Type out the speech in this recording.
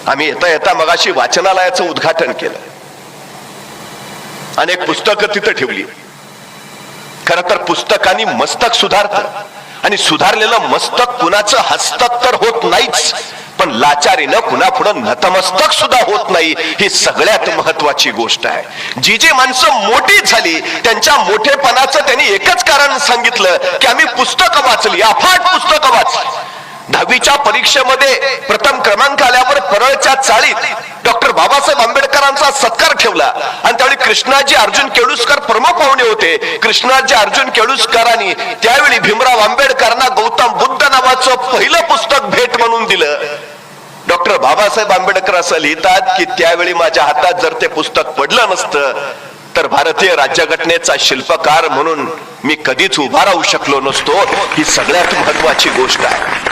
आम्ही येता येता मगाशी वाचनालयाचं उद्घाटन केलं, अनेक पुस्तकं तिथं ठेवली. खर तर पुस्तकांनी मस्तक सुधारतं, आणि सुधारलेलं मस्तक कुणाचं हस्तक तर होत नाहीच, पण लाचारीनं कुणापुढं नतमस्तक सुद्धा होत नाही. ही सगळ्यात महत्वाची गोष्ट आहे. जी जी माणसं मोठी झाली त्यांच्या मोठेपणाचं त्यांनी एकच कारण सांगितलं की आम्ही पुस्तकं वाचली, अफाट पुस्तकं वाचली. 10वीच्या परीक्षेमध्ये प्रथम क्रमांक आल्यावर परळच्या चाळीत डॉक्टर बाबासाहेब आंबेडकरांचा सत्कार ठेवला, आणि त्यावेळी कृष्णाजी अर्जुन केळुस्कर प्रमुख पाहुणे होते. कृष्णाजी अर्जुन केळुस्करांनी त्यावेळी भीमराव आंबेडकरांना गौतम बुद्ध नावाचं पहिलं पुस्तक भेट म्हणून दिलं. डॉक्टर बाबासाहेब आंबेडकर असं लिहितात की त्यावेळी माझ्या हातात जर ते पुस्तक पडलं नसतं तर भारतीय राज्यघटनेचा शिल्पकार म्हणून मी कधीच उभा राहू शकलो नसतो. ही सगळ्यात महत्वाची गोष्ट आहे.